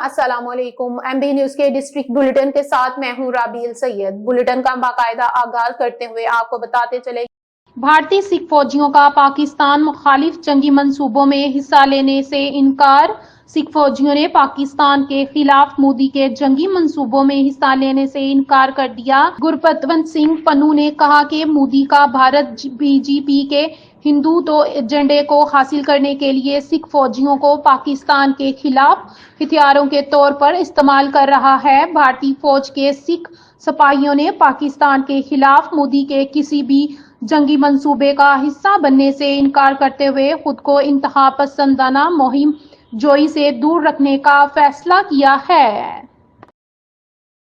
अस्सलाम वालेकुम। MB news के डिस्ट्रिक्ट बुलेटिन के साथ मैं हूं राबील सैयद। बुलेटिन का बाकायदा आगाज करते हुए आपको बताते चले, भारतीय सिख फौजियों का पाकिस्तान मुखालिफ जंगी मंसूबों में हिस्सा लेने से इनकार। सिख फौजियों ने पाकिस्तान के खिलाफ मोदी के जंगी मंसूबों में हिस्सा लेने से इनकार कर दिया। गुरपतवंत सिंह पन्नू ने कहा कि मोदी का भारत बीजेपी के हिंदुत्व एजेंडे को हासिल करने के लिए सिख फौजियों को पाकिस्तान के खिलाफ हथियारों के तौर पर इस्तेमाल कर रहा है। भारतीय फौज के सिख सिपाहियों ने पाकिस्तान के खिलाफ मोदी के किसी भी जंगी मंसूबे का हिस्सा बनने से इनकार करते हुए खुद को इंतहा पसंदाना मुहिम जोई से दूर रखने का फैसला किया है।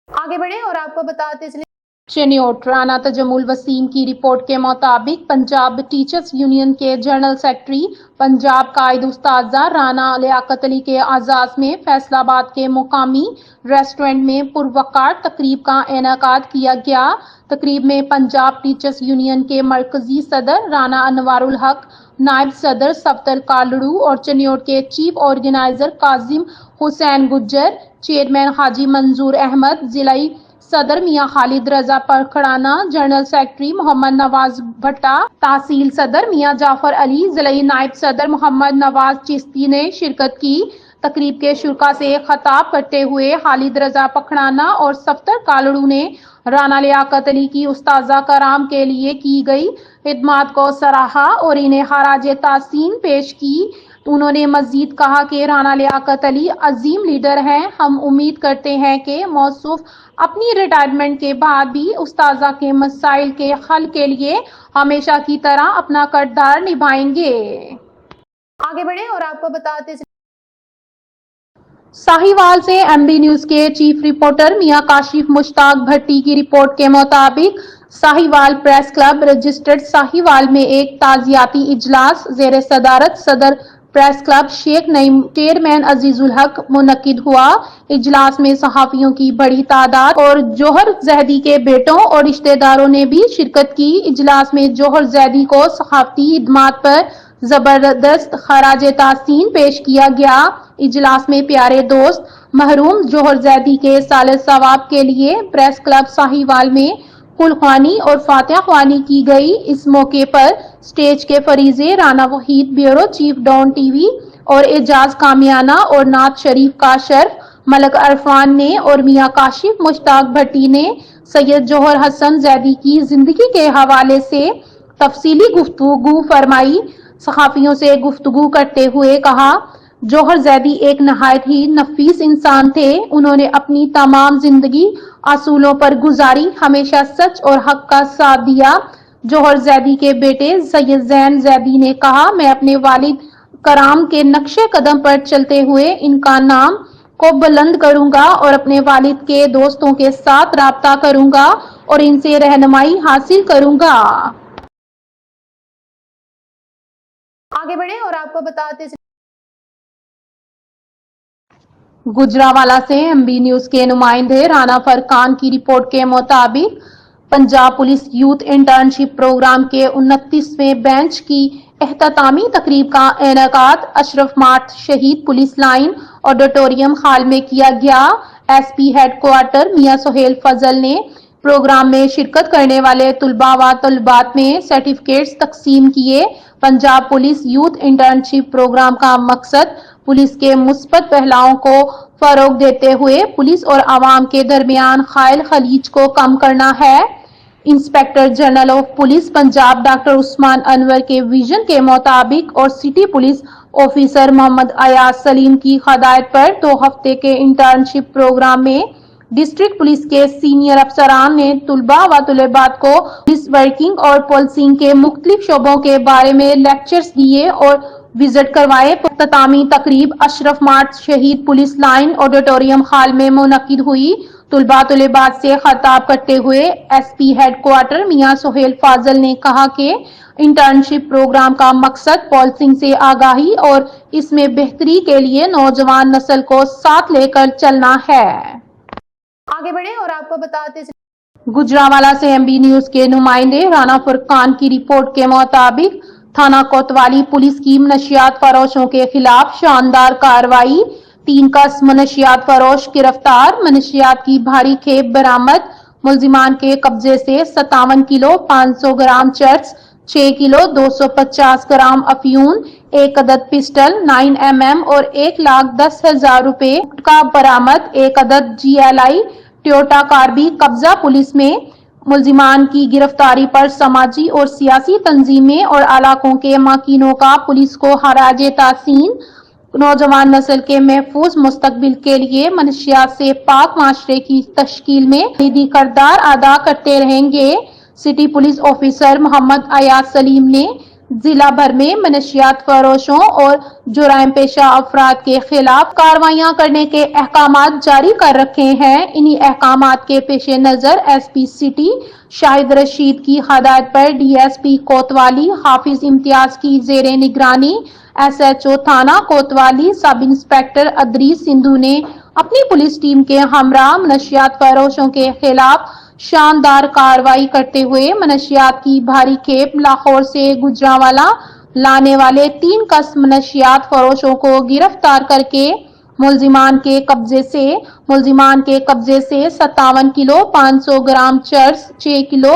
आगे बढ़े और आपको बताते चले, चेन्नई राना तजमुल वसीम की रिपोर्ट के मुताबिक पंजाब टीचर्स यूनियन के जनरल सेक्रेटरी पंजाब कायद उस्ताजा राना लियाकत अली के आजाद में फैसलाबाद के मुकामी रेस्टोरेंट में पुरवकार तकरीब का इनेकाद किया गया। तकरीब में पंजाब टीचर्स यूनियन के मरकजी सदर राना अनवारुल हक, नायब सदर सफ्तर कालड़ू और चेन्नई के chief organiser Kazim Hussain Gujjar, chairman Haji Manzoor Ahmad, जिलाई सदर मियां खालिद रजा परखड़ाना, जनरल सेक्रेटरी मोहम्मद नवाज भट्टा, तहसील सदर मियां जाफर अली, जिलाई नायब सदर मोहम्मद नवाज चिश्ती ने शिरकत की। तकरीब के शुरा से खिताब करते हुए खालिद रजा पखड़ाना और सफ्तर कालड़ू ने राना लियाकत अली की उस्ताजा कराम के लिए की गई खिदमत को सराहा और इन्हें खराज तहसीन पेश की। उन्होंने मजीद कहा कि राना लियाकत अली अजीम लीडर हैं। हम उम्मीद करते हैं कि मौसूफ अपनी रिटायरमेंट के बाद भी उस्ताजा के मसाइल के हल के लिए हमेशा की तरह अपना किरदार निभाएंगे। आगे बढ़े और आपको बताते साहिवाल से एमबी न्यूज के चीफ रिपोर्टर मियां काशिफ मुश्ताक भट्टी की रिपोर्ट के मुताबिक Sahiwal press club registered Sahiwal में एक ताजियाती इजलास जेर सदारत सदर press club Sheikh Naeem chairman Azizul Haq मुनक्किद हुआ। इजलास में सहाफियों की बड़ी तादाद और जौहर जैदी के बेटों और रिश्तेदारों ने भी शिरकत की। इजलास में जौहर जैदी को सहाफती खिदमत पर जबरदस्त खराज तहसीन पेश किया गया। इजलास में प्यारे दोस्त महरूम जौहर जैदी के साल सवाब के लिए प्रेस क्लब साहिवाल में कुलख्वानी और फातिहा ख्वानी की गई। इस मौके पर स्टेज के फरीजे Rana Waheed bureau chief Dawn TV और एजाज कामियाना और नात शरीफ का शर्फ मलक अरफान ने और मियां काशिफ मुश्ताक भट्टी ने सैयद जौहर हसन जैदी की जिंदगी के हवाले से तफसीली गुफ्तगू फरमाई। सहाफियों से गुफ्तगू करते हुए कहा, जौहर जैदी एक नहायत ही नफीस इंसान थे। उन्होंने अपनी तमाम जिंदगी असूलों पर गुजारी, हमेशा सच और हक का साथ दिया। जौहर जैदी के बेटे सैयद जैन जैदी ने कहा, मैं अपने वालिद कराम के नक्शे कदम पर चलते हुए इनका नाम को बुलंद करूंगा और अपने वालिद के दोस्तों के साथ राब्ता करूंगा और इनसे रहनुमाई हासिल करूंगा। आगे बढ़े और आपको बताते गुजरावाला से एमबी न्यूज के नुमाइंदे राना फरकान की रिपोर्ट के मुताबिक Punjab police youth internship programme के 29वें बेंच की एहततामी तकरीब का इनेकाद Ashraf Marth Shaheed police line auditorium hall में किया गया। एसपी हेडक्वार्टर मियां सोहेल फजल ने प्रोग्राम में शिरकत करने वाले तुलबा व तलबात में सर्टिफिकेट्स तकसीम किए। Punjab police youth internship programme का मकसद पुलिस के मुस्बत पहलुओं को फरोग देते हुए पुलिस और आवाम के दरमियान खाइल खलीज को कम करना है। Inspector general of police Punjab doctor Usman Anwar के विजन के मुताबिक और city police officer Mohammad Ayaz Saleem की हदायत पर 2 हफ्ते के इंटर्नशिप प्रोग्राम में डिस्ट्रिक्ट पुलिस के सीनियर अफसरान ने तुलबा व तुलेबात को पुलिस वर्किंग और पॉलिसिंग के मुख्तलिफ शोबों के बारे में लेक्चर्स दिए और विजिट करवाए। इख्तितामी तकरीब Ashraf Marth Shaheed police line auditorium hall में मुनक्किद हुई। तुलबा तुलेबात से खिताब करते हुए एसपी हेडक्वार्टर मियां सोहेल फाजल ने कहा कि इंटर्नशिप प्रोग्राम का मकसद पॉलिसिंग से आगाही और इसमें बेहतरी के लिए नौजवान नस्ल को साथ लेकर चलना है। आगे बढ़े और आपको बताते गुजरावाला से एमबी न्यूज के नुमाइंदे राना फरकान की रिपोर्ट के मुताबिक थाना कोतवाली पुलिस की नशियात फरोशों के खिलाफ शानदार कार्रवाई। 3 कस मनशियात फरोश गिरफ्तार, मनशियात की भारी खेप बरामद, मुलजिमान के कब्जे से 57 किलो 500 ग्राम चर्स, 6 किलो 250 ग्राम अफयून, 1 अदद पिस्टल 9 mm और 1,10,000 रुपए का बरामद, 1 अदद GLI टोयोटा कार भी कब्जा पुलिस में। मुलजिमान की गिरफ्तारी पर समाजी और सियासी तंजीमें और इलाकों के माकिनों का पुलिस को खराज तहसीन। नौजवान नस्ल के महफूज मुस्तकबिल के लिए मनशियात से पाक माशरे की तश्कील में कलीदी किरदार अदा करते रहेंगे। City police officer Mohammad Ayaz Saleem ने जिला भर में मनशियात फरोशों और जुराइम पेशा अफराद के खिलाफ कार्रवाइयां करने के अहकामात जारी कर रखे हैं। इन्हीं अहकामात के पेश नजर SP सिटी शाहिद रशीद की हदायत पर DSP कोतवाली हाफिज इम्तियाज की जेर निगरानी SHO थाना कोतवाली सब इंस्पेक्टर अदरीस सिंधु ने अपनी पुलिस टीम के हमरा मनशियात फरोशों के खिलाफ शानदार कार्रवाई करते हुए मनशियात की भारी खेप लाहौर से गुजरांवाला लाने वाले 3 कस मनशियात फरोशों को गिरफ्तार करके मुलजिमान के कब्जे से 57 किलो 500 ग्राम चर्स, 6 किलो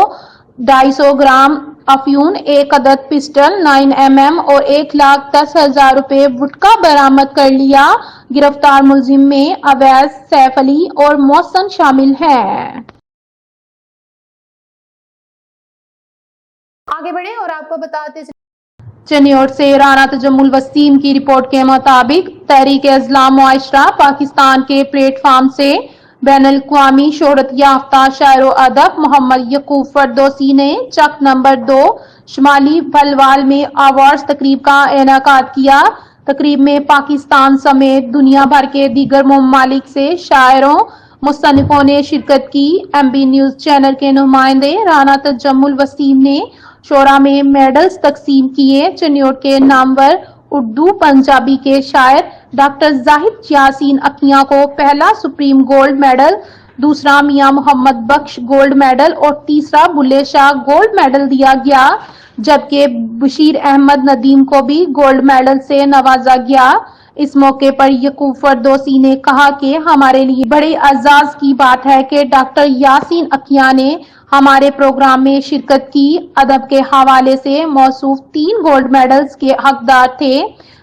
250 ग्राम अफयून, 1 अदद पिस्टल 9 mm और 1,10,000 रुपए गुटखा बरामद कर लिया। गिरफ्तार मुलजिम में अवैस, सैफ अली और मोहसन शामिल हैं। आगे बढ़े और आपको बताते चनियोट से राना तजम्मुल वसीम की रिपोर्ट के मुताबिक तहरीक इस्लाम मुआशरा पाकिस्तान के प्लेटफॉर्म से बैनुल अक़वामी शोहरत याफ्ता शायर अदब मोहम्मद यकूब फरदौसी ने चक नंबर 2 शुमाली भलवाल में अवार्ड्स तकरीब का इनेकाद किया। तकरीब में पाकिस्तान समेत दुनिया भर के दीगर ममालिक से शायरों मुसन्निफों ने शिरकत की। MB न्यूज चैनल के नुमाइंदे राना तजम्मुल वसीम ने शोरा में मेडल्स तकसीम किए। चनियोट के नामवर उर्दू पंजाबी के शायर डॉक्टर जाहिद यासीन अकिया को पहला सुप्रीम गोल्ड मेडल, दूसरा मियां मोहम्मद बख्श गोल्ड मेडल और तीसरा बुल्ले शाह गोल्ड मेडल दिया गया, जबकि बशीर अहमद नदीम को भी गोल्ड मेडल से नवाजा गया। इस मौके पर यकूब फरदौसी ने कहा कि हमारे लिए बड़े एजाज की बात है कि डॉक्टर यासीन अकिया ने हमारे प्रोग्राम में शिरकत की। अदब के हवाले से मौसूफ 3 गोल्ड मेडल्स के हकदार थे।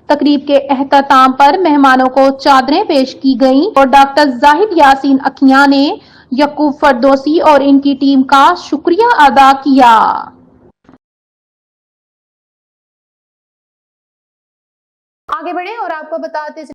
तकरीब के एहतमाम पर मेहमानों को चादरें पेश की गईं और डॉक्टर जाहिद यासीन अकिया ने यकूब फरदौसी और इनकी टीम का शुक्रिया अदा किया। आगे बढ़े और आपको बताते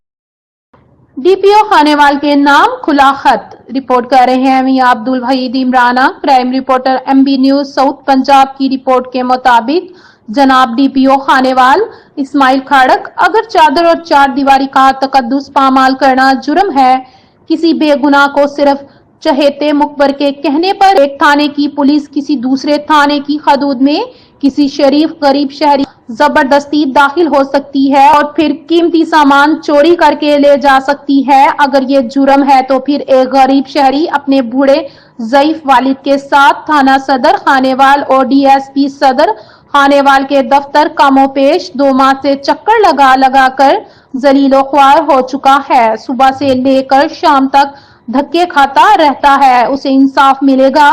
DPO खानेवाल के नाम खुला खत। रिपोर्ट कर रहे हैं Mian Abdul Waheed Imrana. Crime reporter MB news south Punjab की रिपोर्ट के मुताबिक जनाब DPO खानेवाल इस्माइल खड़क, अगर चादर और चार दीवारी का तकद्दुस पामाल करना जुर्म है, किसी बेगुनाह को सिर्फ चहेते मुखबर के कहने पर एक थाने की पुलिस किसी दूसरे थाने की हदूद में किसी शरीफ गरीब शहरी जबरदस्ती दाखिल हो सकती है और फिर कीमती सामान चोरी करके ले जा सकती है। अगर ये जुर्म है तो फिर एक गरीब शहरी अपने बूढ़े ज़ईफ वालिद के साथ थाना सदर खानेवाल और DSP सदर खानेवाल के दफ्तर कामों पेश 2 माह से चक्कर लगा लगा कर जलीलो ख्वार हो चुका है। सुबह से लेकर शाम तक धक्के खाता रहता है। उसे इंसाफ मिलेगा।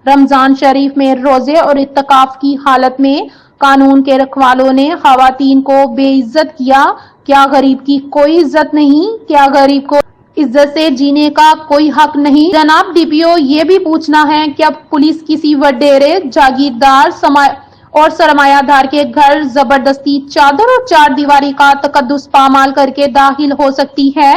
रमजान शरीफ में रोजे और इत्तिकाफ की हालत में कानून के रखवालों ने खवातीन को बेइज्जत किया। क्या गरीब की कोई इज्जत नहीं? क्या गरीब को इज्जत से जीने का कोई हक नहीं? जनाब DPO ये भी पूछना है कि अब पुलिस किसी वडेरे जागीरदार और सरमायादार के घर जबरदस्ती चादर और चार दीवारी का तकद्दुस पामाल करके दाखिल हो सकती है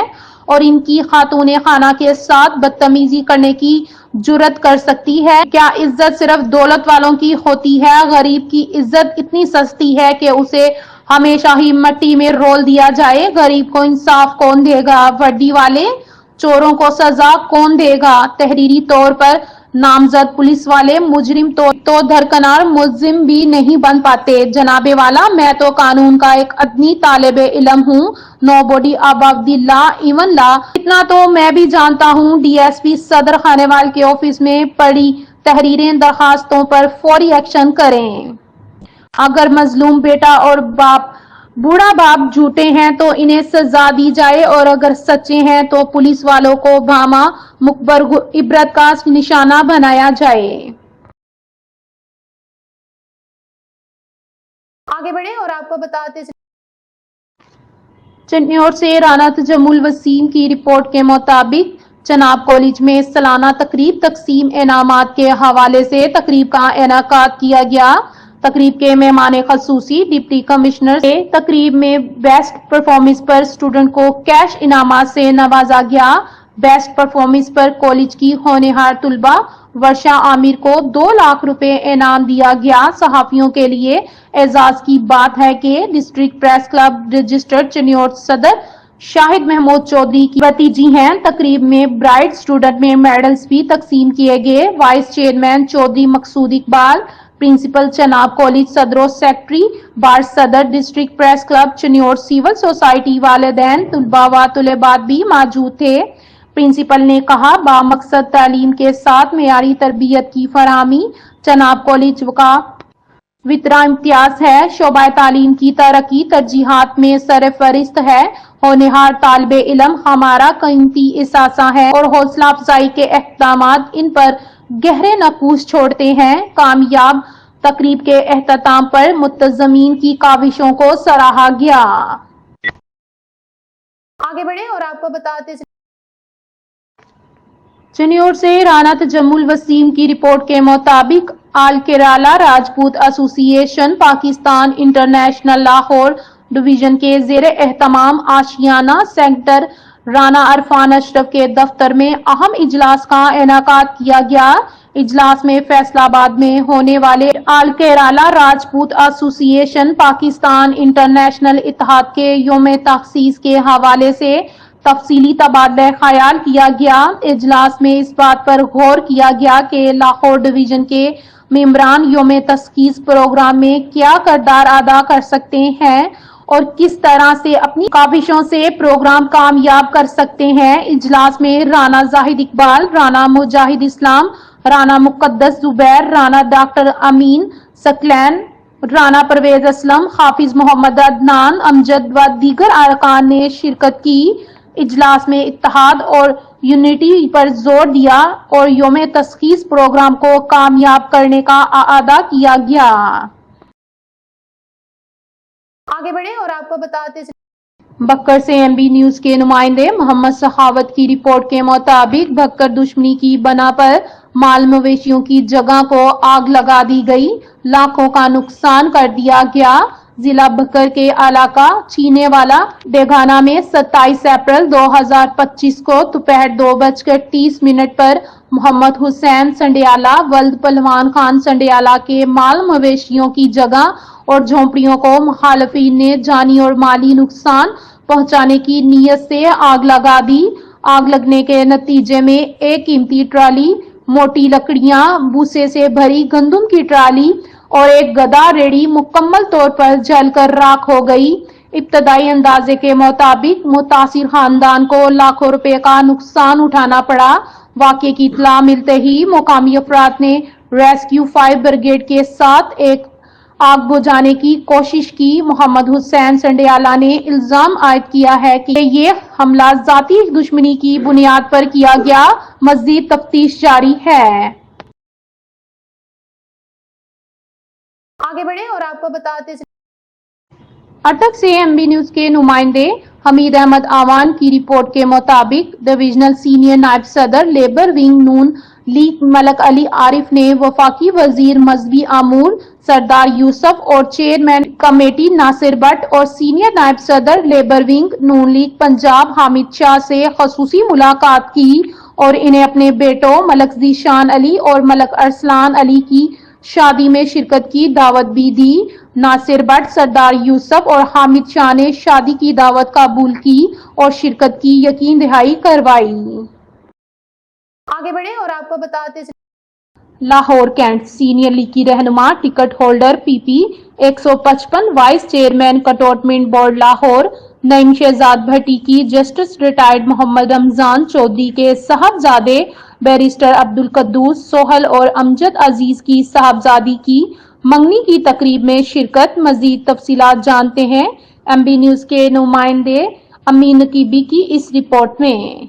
और इनकी खातून खाना के साथ बदतमीजी करने की जुर्रत कर सकती है? क्या इज्जत सिर्फ दौलत वालों की होती है? गरीब की इज्जत इतनी सस्ती है कि उसे हमेशा ही मिट्टी में रोल दिया जाए। गरीब को इंसाफ कौन देगा? वर्दी वाले? चोरों को सजा कौन देगा? तहरीरी तौर पर नामजद पुलिस वाले मुजरिम तो दरकनार मुल्जिम भी नहीं बन पाते। जनाबे वाला, मैं तो कानून का एक अदनी तालिब इल्म हूँ। Nobody above the law even law, इतना तो मैं भी जानता हूँ। DSP सदर खानेवाल के ऑफिस में पड़ी तहरीरें दरखास्तों पर फौरी एक्शन करें। अगर मजलूम बेटा और बाप बूढ़ा बाप झूठे हैं तो इन्हें सजा दी जाए और अगर सच्चे हैं तो पुलिस वालों को भामा मुखबर इबरत का निशाना बनाया जाए। आगे बढ़े और आपको बताते चिन्नौर से राना तजम्मुल वसीम की रिपोर्ट के मुताबिक चनाब कॉलेज में सालाना तकरीब तकसीम इनामात के हवाले से तकरीब का इनेकाद किया गया। तकरीब के मेहमान खसूसी डिप्टी कमिश्नर से तकरीब में बेस्ट परफॉर्मेंस पर स्टूडेंट को कैश इनामात से नवाजा गया। बेस्ट परफॉर्मेंस पर कॉलेज की होनहार तुलबा वर्षा आमिर को 2 लाख रुपए इनाम दिया गया। सहाफियों के लिए एजाज की बात है कि district press club registered Chinnaur सदर शाहिद महमूद चौधरी की भतीजी हैं। तकरीब में ब्राइट स्टूडेंट में मेडल्स भी तकसीम किए गए। Vice chairman Chaudhry Maqsood Iqbal, principal Chenab college सदर सेक्रेटरी बार सदर डिस्ट्रिक्ट प्रेस क्लब चिन्नौर सिविल सोसाइटी वालिदैन तुलबा व तुलेबात भी मौजूद थे। प्रिंसिपल ने कहा बामकसद तालीम के साथ मेयारी तरबियत की फराहमी चनाब कॉलेज का वितरा इम्तियाज है। शोबा तालीम की तरक्की तरजीहात में सरफहरिस्त है। होनहार तालिबे इल्म हमारा कीमती इसासा है और हौसला अफजाई के इक़दामात इन पर गहरे नकूश छोड़ते हैं। कामयाब तकरीब के एहतमाम पर मुतज़मीन की काविशों को सराहा गया। आगे बढ़े और आपको बताते चिन्नौर से राना तजम्मुल वसीम की रिपोर्ट के मुताबिक all Kerala Rajput association Pakistan international Lahore division के जेर एहतमाम आशियाना सेक्टर राना अरफान अशरफ के दफ्तर में अहम इजलास का इनेकाद किया गया। इजलास में फैसलाबाद में होने वाले आल केराला राजपूत एसोसिएशन पाकिस्तान इंटरनेशनल इत्तेहाद के यौम तखसीस के हवाले से तफसीली तबादला ख्याल किया गया। इजलास में इस बात पर गौर किया गया कि लाहौर डिवीजन के मेंबरान यौम तखसीस प्रोग्राम में क्या किरदार अदा कर सकते हैं और किस तरह से अपनी काविशों से प्रोग्राम कामयाब कर सकते हैं। इजलास में राना जाहिद इकबाल, राना मुजाहिद इस्लाम, राना मुकद्दस जुबैर, राना डॉक्टर अमीन सकलैन, राना परवेज असलम, हाफिज मोहम्मद अदनान अमजद व दीगर अरकान ने शिरकत की। इजलास में इत्तेहाद और यूनिटी पर जोर दिया और यौम तखसीस प्रोग्राम को कामयाब करने का आदा किया गया। आगे बढ़े और आपको बताते बक्कर से एमबी न्यूज के नुमाइंदे मोहम्मद सखावत की रिपोर्ट के मुताबिक बक्कर दुश्मनी की बना पर माल मवेशियों की जगह को आग लगा दी गई। लाखों का नुकसान कर दिया गया। जिला बक्कर के इलाका चीने वाला डेगाना में 27 अप्रैल 2025 को दोपहर 2:30 पर मोहम्मद हुसैन संडियाला वल्द पहलवान खान संडियाला के माल मवेशियों की जगह और झोंपड़ियों को मुखालिफिन ने जानी और माली नुकसान पहुंचाने की नीयत से आग लगा दी। आग लगने के नतीजे में एक कीमती ट्राली, मोटी लकड़ियां, भूसे से भरी गंदम की ट्राली और एक गदा रेड़ी मुकम्मल तौर पर जलकर राख हो गई। इब्तदाई अंदाजे के मुताबिक मुतासिर खानदान को लाखों रुपए का नुकसान उठाना पड़ा। वाक़े की इत्तला मिलते ही मुकामी अफराद ने रेस्क्यू 5 ब्रिगेड के साथ एक आग बुझाने की कोशिश की। मोहम्मद हुसैन संडियाला ने इल्जाम आयद किया है कि ये हमला जाती दुश्मनी की बुनियाद पर किया गया। मज़ीद तफ्तीश जारी है। आगे बढ़े और आपको बताते अटक से एमबी न्यूज के नुमाइंदे हमीद अहमद आवान की रिपोर्ट के मुताबिक डिविजनल सीनियर नायब सदर लेबर विंग नून लीग मलक अली आरिफ ने वफाकी वजीर मजहबी आमूर सरदार यूसुफ और चेयरमैन कमेटी नासिर भट्ट और सीनियर नायब सदर लेबर विंग नून लीग पंजाब हामिद शाह से खसूसी मुलाकात की और इन्हें अपने बेटों मलक ज़ीशान अली और मलक अरसलान अली की शादी में शिरकत की दावत भी दी। नासिर भट्ट, सरदार यूसुफ और हामिद शाह ने शादी की दावत कबूल की और शिरकत की यकीन दहाई करवाई। आगे बढ़े और आपको बताते लाहौर कैंट सीनियर लीग की रहनुमा ticket holder PP 155 vice chairman cantonment board Lahore Naeem Shahzad Bhatti की जस्टिस रिटायर्ड मोहम्मद रमजान चौधरी के साहबजादे बैरिस्टर अब्दुल कद्दूस सोहल और अमजद अजीज की साहबजादी की मंगनी की तकरीब में शिरकत। मजीद तफसीलात जानते हैं MB न्यूज के नुमाइंदे अमीन नकीबी की इस रिपोर्ट में।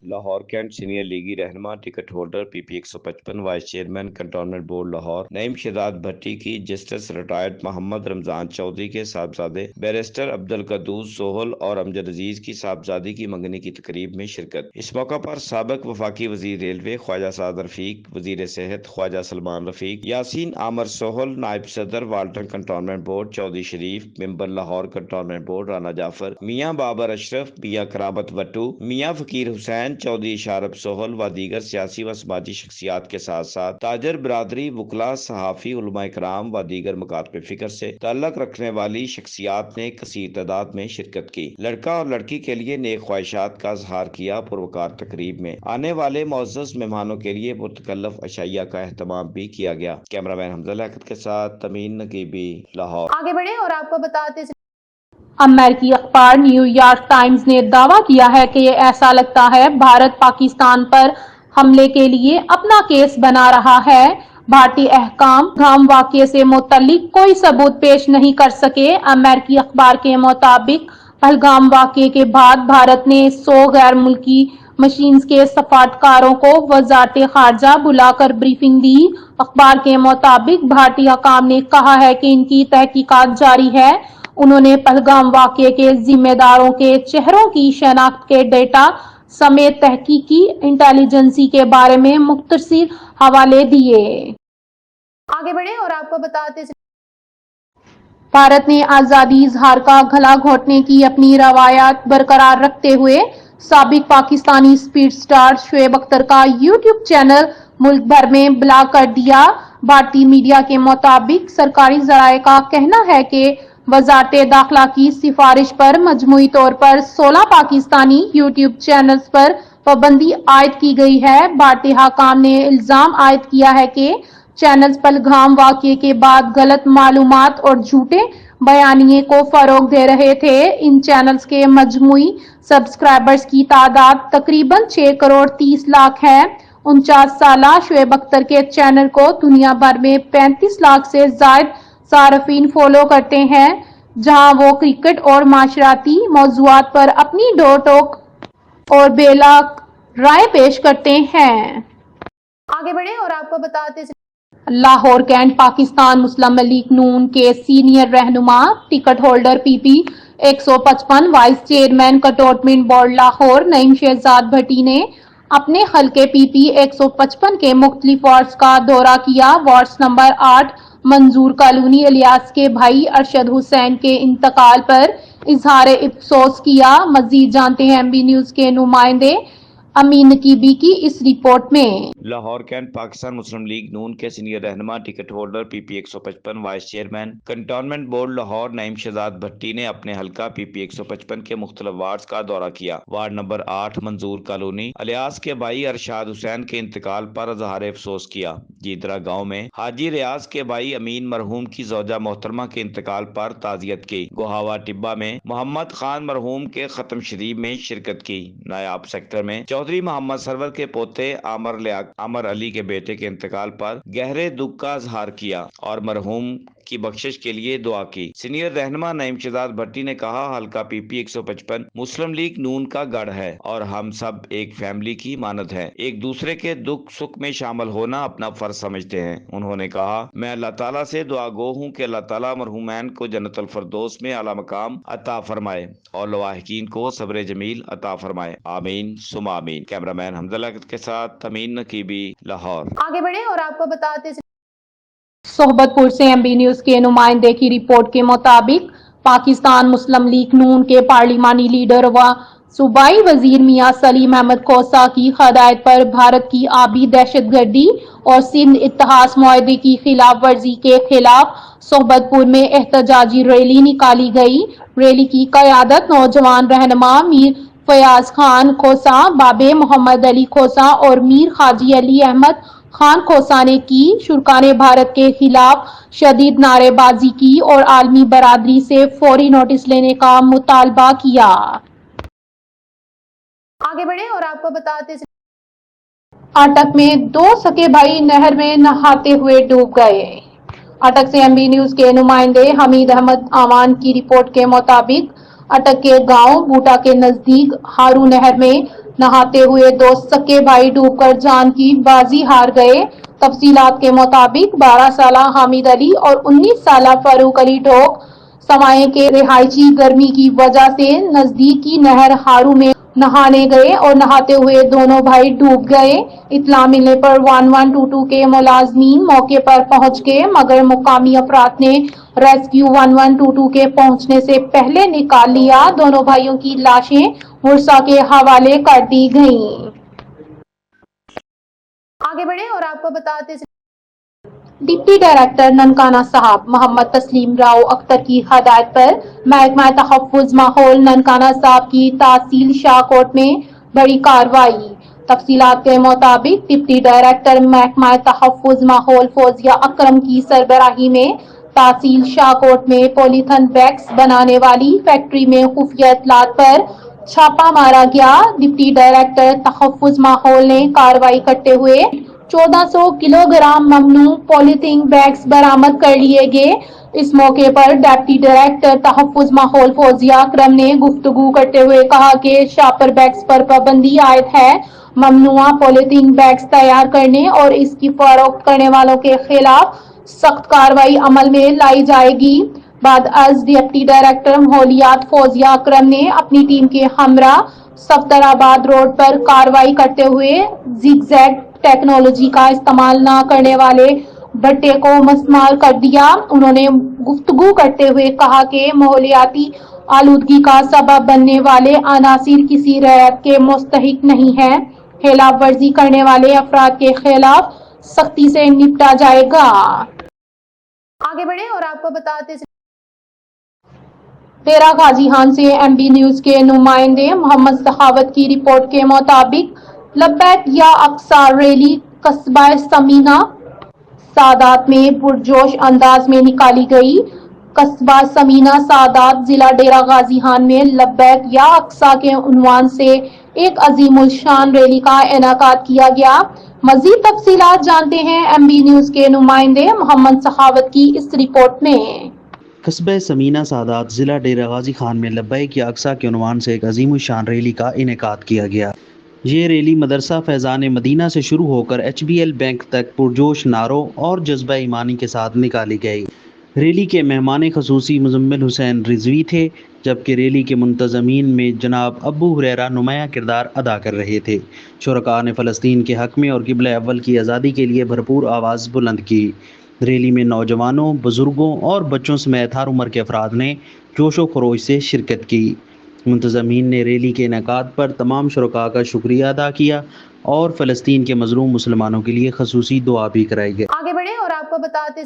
लाहौर कैंट सीनियर लीगी रहनुमा ticket holder PP 155 vice chairman cantonment board Lahore Naeem Shahzad Bhatti की जस्टिस रिटायर्ड मोहम्मद रमजान चौधरी के साहबजादे बैरिस्टर अब्दुल कद्दूस सोहल और अमजद अजीज की साहबजादी की मंगनी की तकरीब में शिरकत। इस मौका पर साबिक वफाकी वजीर रेलवे ख्वाजा साद रफीक, वजीर सेहत ख्वाजा सलमान रफीक, यासीन आमर सोहल, नायब सदर Walton cantonment board Chaudhry Sharif, member Lahore cantonment board Rana Jafar, Mian Babar Ashraf, मियाँ करामत भट्टू, मियाँ फकीर हुसैन चौधरी इशारफ सोहल व दीगर सियासी व समाजी शख्सियात के साथ साथ ताजर बरादरी, वकला, सहाफ़ी, उलमा इकराम व दीगर मकातब फिक्र से ताल्लुक रखने वाली शख्सियात ने कसीर तादाद में शिरकत की। लड़का और लड़की के लिए नेक ख्वाहिशात का इजहार किया। पुरवकार तकरीब में आने वाले मुअज़्ज़ज़ मेहमानों के लिए मुतकल्लफ अशाइया का एहतमाम भी किया गया। कैमरामैन हमजा लियाकत के साथ तमीन नकीबी, लाहौर। आगे बढ़े और आपको बताते अमेरिकी अखबार न्यूयॉर्क टाइम्स ने दावा किया है कि ये ऐसा लगता है भारत पाकिस्तान पर हमले के लिए अपना केस बना रहा है। भारतीय अहकाम वाकये से मुतल्लिक कोई सबूत पेश नहीं कर सके। अमेरिकी अखबार के मुताबिक पहलगाम वाकये के बाद भारत ने 100 गैर मुल्की मशीन्स के सफारतकारों को वजारत खारजा बुलाकर ब्रीफिंग दी। अखबार के मुताबिक भारतीय हकाम ने कहा है कि इनकी तहकीकात जारी है। उन्होंने पहलगाम वाकये के जिम्मेदारों के चेहरों की शनाख्त के डेटा समेत तहकीकी इंटेलिजेंसी के बारे में मुख्तसर हवाले दिए। आगे बढ़े और आपको बताते भारत ने आजादी इजहार का गला घोटने की अपनी रवायत बरकरार रखते हुए साबिक पाकिस्तानी स्पीड स्टार शोएब अख्तर का यूट्यूब चैनल मुल्क भर में ब्लॉक कर दिया। भारतीय मीडिया के मुताबिक सरकारी जराये का कहना है कि वजारत दाखिला की सिफारिश पर मजमूई तौर पर 16 पाकिस्तानी यूट्यूब चैनल्स पर पाबंदी आयद की गई है। भारतीय हकाम ने इल्जाम आयद किया है कि चैनल्स पहलगाम वाकये के बाद गलत मालूमात और झूठे बयानिए को फरोग दे रहे थे। इन चैनल्स के मजमूई सब्सक्राइबर्स की तादाद तकरीबन 6 करोड़ 30 लाख है। 49 साला शोएब अख्तर के चैनल को दुनिया भर में 35 लाख से ज्यादा सारफीन फॉलो करते हैं, जहां वो क्रिकेट और माशराती मौज़ूआत पर अपनी दो टोक और बेलाक राय पेश करते हैं। आगे बढ़े और आपको बताते लाहौर कैंट पाकिस्तान मुस्लिम लीग नून के सीनियर रहनुमा ticket holder PP 155 vice chairman cantonment board Lahore Naeem Shahzad Bhatti ने अपने हल्के PP 155 के मुख्तलिफ वार्ड्स का दौरा किया। वार्ड्स नंबर 8 मंजूर कॉलोनी इलियास के भाई अरशद हुसैन के इंतकाल पर इजहार अफसोस किया। मजीद जानते हैं MB न्यूज के नुमाइंदे अमीन नकीबी की इस रिपोर्ट में। लाहौर कैंट पाकिस्तान मुस्लिम लीग नून के सीनियर रहनुमा ticket holder PP 155 vice chairman cantonment board Lahore Naeem Shahzad Bhatti ने अपने हल्का PP 155 के मुख्तलिफ वार्ड्स का दौरा किया। वार्ड नंबर 8 मंजूर कॉलोनी अलियास के भाई अरशद हुसैन के इंतकाल पर इजहार अफसोस किया। जीदरा गाँव में हाजी रियाज के भाई अमीन मरहूम की जोजा मोहतरमा के इंतकाल पर ताजियत की। गोहावा टिब्बा में मोहम्मद खान मरहूम के खत्म शरीफ में शिरकत की। नायाब सेक्टर में चौधरी मोहम्मद सरवर के पोते आमर अली के बेटे के इंतकाल पर गहरे दुख का इजहार किया और मरहूम की बख्शिश के लिए दुआ की। सीनियर रहनुमा नईम शहजाद भट्टी ने कहा, हल्का PP 155 मुस्लिम लीग नून का गढ़ है और हम सब एक फैमिली की मानद हैं। एक दूसरे के दुख सुख में शामिल होना अपना फर्ज समझते हैं। उन्होंने कहा, मैं अल्लाह ताला से दुआ गो हूँ कि अल्लाह ताला मरहूमैन को जन्नतुल फिरदौस में आला मकाम अता फरमाए और लवाहिकीन को सब्र जमील अता फरमाए। आमीन सुमा आमीन। कैमरामैन हमजा लियाकत के साथ तमीन नकीबी, लाहौर। आगे बढ़े और आपको बताते सोहबतपुर से MB न्यूज के नुमाइंदे की रिपोर्ट के मुताबिक पाकिस्तान मुस्लिम लीग नून के पार्लिमानी लीडर व सूबाई वजीर मियां सलीम अहमद खोसा की हदायत पर भारत की आबी दहशतगर्दी और सिंध इत्तेहाद मुआहदे की खिलाफ वर्जी के खिलाफ सोहबतपुर में एहतजाजी रैली निकाली गई। रैली की कयादत नौजवान रहनुमा मीर फयाज खान खोसा, बाबे मोहम्मद अली खोसा और मीर हाजी अली अहमद खान खोसा ने की। शुरा ने भारत के खिलाफ शदीद नारेबाजी की और आलमी बरादरी से फौरी नोटिस लेने का मुतालबा किया। आगे बढ़े और आपको बताते आटक में 2 सके भाई नहर में नहाते हुए डूब गए। अटक से एमबी न्यूज के नुमाइंदे हमीद अहमद आवान की रिपोर्ट के मुताबिक अटक के गांव बूटा के नजदीक हारू नहर में नहाते हुए दो सके भाई डूबकर जान की बाजी हार गए। तफसीलात के मुताबिक 12 साला हामिद अली और 19 साला फारूक अली ढोक सवाए के रिहायशी गर्मी की वजह से नजदीकी नहर हारू में नहाने गए और नहाते हुए दोनों भाई डूब गए। इत्तला मिलने पर 1122 के मुलाजमीन मौके पर पहुंच गए, मगर मुकामी अफराद ने रेस्क्यू 1122 के पहुंचने से पहले निकाल लिया। दोनों भाइयों की लाशें मुर्सा के हवाले कर दी गईं। आगे बढ़े और आपको बताते डिप्टी डायरेक्टर ननकाना साहब मोहम्मद तस्लीम राव अख्तर की हदायत पर महकमा तहफ़्फ़ुज़ माहौल ननकाना साहब की तहसील शाहकोट में बड़ी कार्रवाई। तफसीलात के मुताबिक डिप्टी डायरेक्टर महकमा तहफ़्फ़ुज़ माहौल फौजिया अकरम की सरबराही में तहसील शाहकोट में पॉलीथीन बैग्स बनाने वाली फैक्ट्री में खुफिया इत्तलात पर छापा मारा गया। डिप्टी डायरेक्टर तहफ़्फ़ुज़ माहौल ने कार्रवाई करते हुए 1400 किलोग्राम ममनू पॉलीथीन बैग्स बरामद कर लिए गए। इस मौके पर डिप्टी डायरेक्टर तहफ़्फ़ुज़ माहौल फौजिया अकरम ने गुफ्तगू करते हुए कहा कि शापर बैग्स पर पाबंदी आयद है। ममनुआ पॉलीथीन बैग्स तैयार करने और इसकी फरोख्त करने वालों के खिलाफ सख्त कार्रवाई अमल में लाई जाएगी। बाद अज डिप्टी डायरेक्टर माहौलियात फौजिया अकरम ने अपनी टीम के हमरा सफ्तराबाद रोड पर कार्रवाई करते हुए जिगजैग टेक्नोलॉजी का इस्तेमाल न करने वाले भट्टे को मस्मार कर दिया। उन्होंने गुफ्तगू करते हुए कहा कि माहौलियाती आलूदगी का सबब बनने वाले अनासिर किसी रियायत के मुस्तहिक नहीं है। खिलाफ वर्जी करने वाले अफराद के खिलाफ सख्ती से निपटा जाएगा। आगे बढ़े और आपको बताते डेरा गाजी खान से एमबी न्यूज के नुमाइंदे मोहम्मद सखावत की रिपोर्ट के मुताबिक लब्बैक या अक्सा रैली कस्बा समीना सादात में पुरजोश अंदाज में निकाली गई। कस्बा समीना सादात जिला डेरा गाजी खान में लब्बैक या अक्सा के उन्वान से एक अजीमुल शान रैली का इनेकाद किया गया। मजीद तफसीलात जानते हैं एमबी न्यूज के नुमाइंदे मोहम्मद सखावत की इस रिपोर्ट में। कस्बा समीना सादात जिला डेरा गाजी खान में लब्बैक या अक्सा के उन्वान से एक अजीमुल शान रैली का इनेकाद किया गया। ये रैली मदरसा फैज़ान मदीना से शुरू होकर HBL बैंक तक पुरजोश नारों और जज्बा ईमानी के साथ निकाली गई। रैली के मेहमान खसूसी मुजम्मिल हुसैन रिजवी थे, जबकि रैली के मुंतज़मीन में जनाब अबू हुरैरा नुमायां किरदार अदा कर रहे थे। शुरका ने फ़लस्तीन के हक़ में और क़िबला अव्वल की आज़ादी के लिए भरपूर आवाज़ बुलंद की। रैली में नौजवानों, बुज़ुर्गों और बच्चों समेत हर उम्र के अफराद ने जोश व खरोश से शिरकत की। मुंतज़मीन ने रैली के इनेकाद पर तमाम शुरका का शुक्रिया अदा किया और फ़लस्तीन के मज़लूम मुसलमानों के लिए खसूसी दुआ भी कराई गई। आगे बढ़े और आपको बताते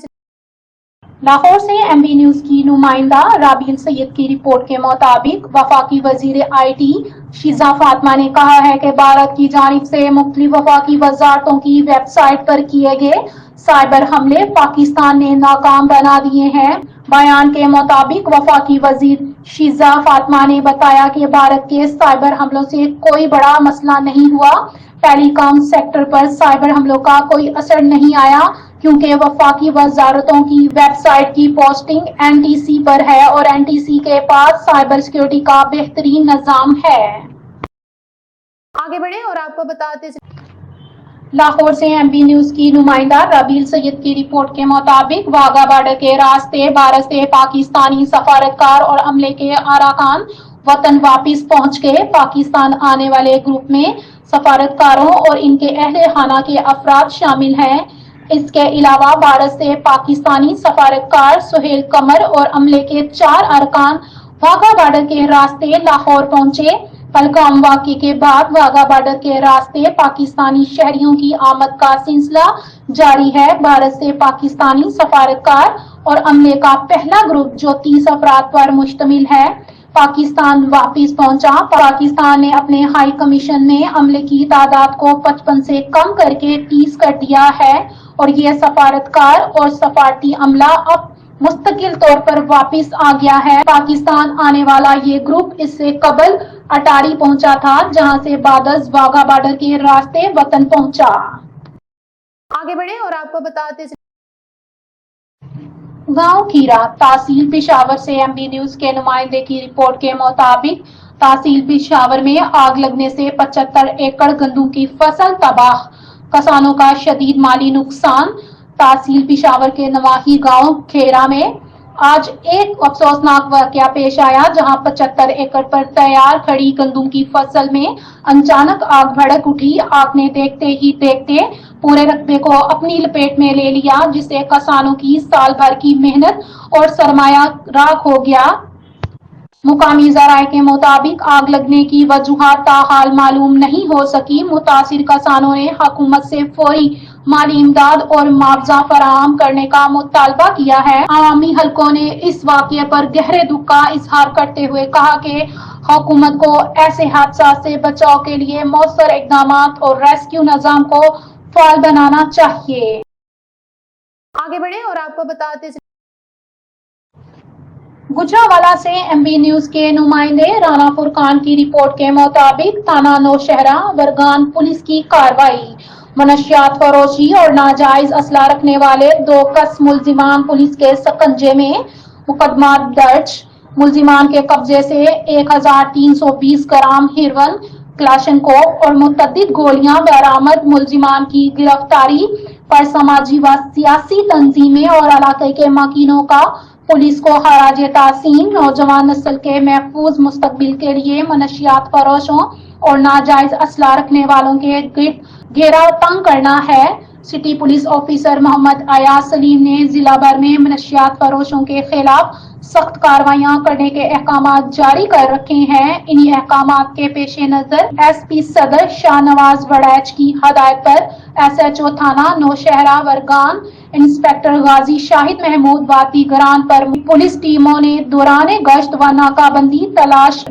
लाहौर से एमबी न्यूज की नुमाइंदा राबील सैयद की रिपोर्ट के मुताबिक वफाकी वजीर IT शीजा फातिमा ने कहा है कि भारत की जानिब से मुख्तलिफ वफाकी वजारतों की वेबसाइट पर किए गए साइबर हमले पाकिस्तान ने नाकाम बना दिए हैं। बयान के मुताबिक वफाकी वजीर शीजा फातिमा ने बताया कि भारत के साइबर हमलों से कोई बड़ा मसला नहीं हुआ। टेलीकॉम सेक्टर पर साइबर हमलों का कोई असर नहीं आया, क्योंकि वफाकी वजारतों की वेबसाइट की पोस्टिंग NTC पर है और NTC के पास साइबर सिक्योरिटी का बेहतरीन निजाम है। आगे बढ़े और आपको बताते लाहौर से एमबी न्यूज की नुमाइंदा रबील सैयद की रिपोर्ट के मुताबिक वाघा बॉर्डर के रास्ते भारत से पाकिस्तानी सफारतकार और अमले के अरकान वतन वापिस पहुंच गए। पाकिस्तान आने वाले ग्रुप में सफारतकारों और इनके अहले खाना के अफराद शामिल हैं। इसके अलावा भारत से पाकिस्तानी सफारतकार सुहेल कमर और अमले के 4 अरकान वाघा बॉर्डर के रास्ते लाहौर पहुंचे। पहलगाम वाक़े के बाद वाघा बॉर्डर के रास्ते पाकिस्तानी शहरियों की आमद का सिलसिला जारी है। भारत से पाकिस्तानी सफारतकार और अमले का पहला ग्रुप जो 30 अफराद पर मुश्तमिल है पाकिस्तान वापिस पहुंचा। पाकिस्तान ने अपने हाई कमीशन में अमले की तादाद को 55 से कम करके 30 कर दिया है और ये सफारतकार और सफारती अमला अब मुस्तकिल तौर पर वापिस आ गया है। पाकिस्तान आने वाला ये ग्रुप इससे कबल अटारी पहुंचा था, जहां से बादस वाघा बॉर्डर के रास्ते वतन पहुंचा। आगे बढ़े और आपको बताते गांव खीरा तहसील पेशावर से एमबी न्यूज के नुमाइंदे की रिपोर्ट के मुताबिक तहसील पेशावर में आग लगने से 75 एकड़ गंदम की फसल तबाह, किसानों का शदीद माली नुकसान। तहसील पेशावर के नवाही गांव खेरा में आज एक अफसोसनाक वाकया पेश आया, जहां 75 एकड़ पर तैयार खड़ी गंदम की फसल में अचानक आग भड़क उठी। आग ने देखते ही देखते पूरे रकबे को अपनी लपेट में ले लिया, जिससे किसानों की साल भर की मेहनत और सरमाया राख हो गया। मुकामी जराये के मुताबिक आग लगने की वजूहात ताहाल मालूम नहीं हो सकी। मुतासिर किसानों ने हुकूमत से फौरी माली इमदाद और मुआवजा फराहम करने का मुतालबा किया है। अवामी हलकों ने इस वाक़ये पर गहरे दुख का इजहार करते हुए कहा कि हुकूमत को ऐसे हादसा से बचाव के लिए मौसर इकदाम और रेस्क्यू निज़ाम को फाल बनाना चाहिए। आगे बढ़े और आपको बताते गुजरावाला से एमबी न्यूज के नुमाइंदे राना फुरकान की रिपोर्ट के मुताबिक थाना नौशहरा वरगान पुलिस की कार्रवाई, मनशियात फरोशी और नाजायज असला रखने वाले 2 कस मुल्जिमान पुलिस के सकंजे में, मुकदमा दर्ज। मुल्जिमान के कब्जे से 1320 ग्राम हेरोइन, क्लाशनकोव और मुतअद्दिद गोलियां बरामद। मुल्जिमान की गिरफ्तारी पर समाजी व सियासी तंजीमें और इलाके के मकीनों का पुलिस को खराज तासीम। नौजवान नस्ल के महफूज मुस्तकबिल के लिए मनशियात फरोशों और नाजायज असला रखने वालों के घेराव तंग करना है। City police officer Mohammad Ayaz Saleem ने जिला भर में मनशियात फरोशों के खिलाफ सख्त कार्रवाइयां करने के अहकाम जारी कर रखे हैं। इन्हीं अहकाम के पेश नजर एसपी सदर शाहनवाज वड़ैच की हदायत पर SHO थाना नौशहरा वरगान इंस्पेक्टर गाजी शाहिद महमूद वाती गरान पर पुलिस टीमों ने दौरान गश्त व नाकाबंदी तलाश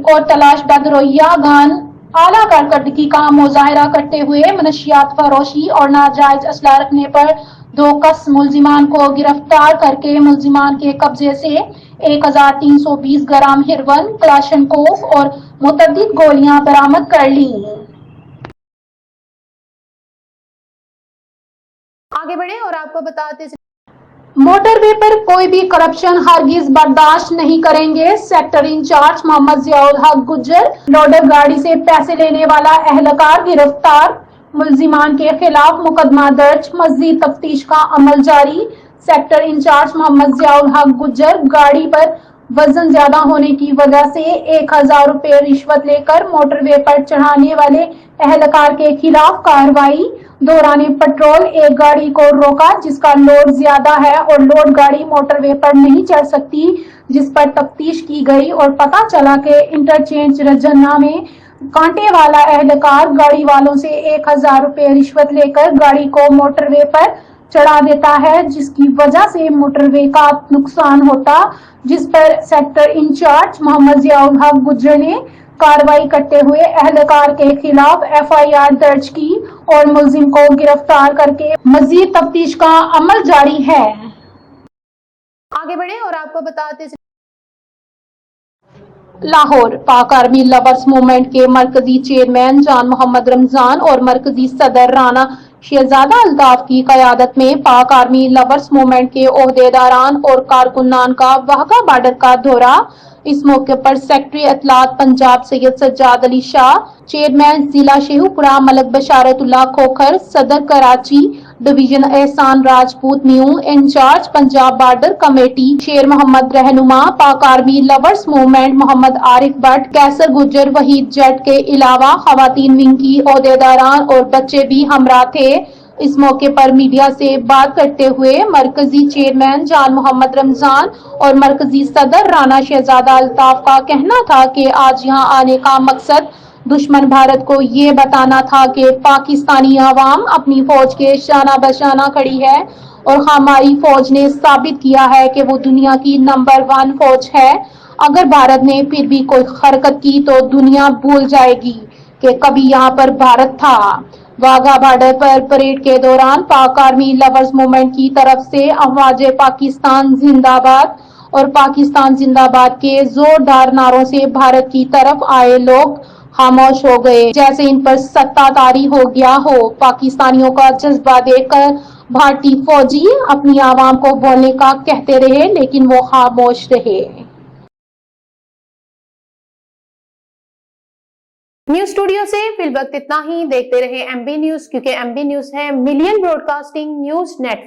बदरोइया गान आला कारकर्दगी का मुजाहरा करते हुए मनशियात फरोशी और नाजायज असला रखने पर 2 कस मुल्जिमान को गिरफ्तार करके मुल्जिमान के कब्जे से 1320 ग्राम हेरोइन, क्लाशनकोव और मुतअद्दिद गोलियां बरामद कर ली। आगे बढ़े और आपको बताते मोटरवे पर कोई भी करप्शन हरगिज बर्दाश्त नहीं करेंगे। सेक्टर इंचार्ज मोहम्मद जियाउल हक गुज्जर, लोडर गाड़ी से पैसे लेने वाला एहलकार गिरफ्तार। मुल्जिमान के खिलाफ मुकदमा दर्ज, मज़ीद तफ्तीश का अमल जारी। सेक्टर इंचार्ज मोहम्मद जियाउल हक गुज्जर गाड़ी पर वजन ज्यादा होने की वजह से 1000 रुपए रिश्वत लेकर मोटरवे पर चढ़ाने वाले एहलकार के खिलाफ कार्रवाई। दौरान पेट्रोल एक गाड़ी को रोका जिसका लोड ज्यादा है और लोड गाड़ी मोटरवे पर नहीं चढ़ सकती, जिस पर तफ्तीश की गई और पता चला कि इंटरचेंज रजना में कांटे वाला एहलकार गाड़ी वालों से 1000 रुपए रिश्वत लेकर गाड़ी को मोटरवे पर चढ़ा देता है, जिसकी वजह से मोटरवे का नुकसान होता, जिस पर सेक्टर इंचार्ज मोहम्मद जियाउल हक गुज्जर ने कार्रवाई करते हुए एहलकार के खिलाफ FIR दर्ज की और मुल्जिम को गिरफ्तार करके मजीद तफ्तीश का अमल जारी है। आगे बढ़े और आपको बताते लाहौर पाक आर्मी लवर्स मूवमेंट के मरकजी चेयरमैन जान मोहम्मद रमजान और मरकजी सदर राना शहजादा अल्ताफ की क़यादत में पाक आर्मी लवर्स मूवमेंट के ओहदेदारान और कारकुनान का वाघा बॉर्डर का दौरा। इस मौके पर सेक्रेटरी इत्तलात पंजाब सैयद सज्जाद अली शाह, चेयरमैन जिला शेखुपुरा मलक बशारतुल्लाह खोखर, सदर Karachi division Ehsan Rajput new, in charge Punjab border committee Sher Muhammad रहनुमा, Pak army lovers movement Muhammad Arif Bhatt, Qaiser Gujjar, Waheed Jat के अलावा खवातीन विंग की ओहदेदारान और बच्चे भी हमरा थे। इस मौके पर मीडिया से बात करते हुए मरकजी चेयरमैन जान मोहम्मद रमजान और मरकजी सदर राना शहजादा अल्ताफ का कहना था कि आज यहाँ आने का मकसद दुश्मन भारत को ये बताना था कि पाकिस्तानी आवाम अपनी फौज के शाना बशाना खड़ी है और हमारी फौज ने साबित किया है कि वो दुनिया की नंबर 1 फौज है। अगर भारत ने फिर भी कोई हरकत की तो दुनिया भूल जाएगी कि कभी यहाँ पर भारत था। वाघा बॉर्डर पर परेड के दौरान पाक आर्मी लवर्स मूवमेंट की तरफ से अफवाज पाकिस्तान जिंदाबाद और पाकिस्तान जिंदाबाद के जोरदार नारों से भारत की तरफ आए लोग खामोश हो गए, जैसे इन पर सत्ता तारी हो गया हो। पाकिस्तानियों का जज्बा देखकर بھارتی فوجی اپنی عوام کو بولنے کا کہتے رہے لیکن وہ خاموش رہے۔ نیوز اسٹوڈیو سے فی الوقت اتنا ہی۔ دیکھتے رہے ایم بی نیوز، کیونکہ ایم بی نیوز ہے million broadcasting news net work.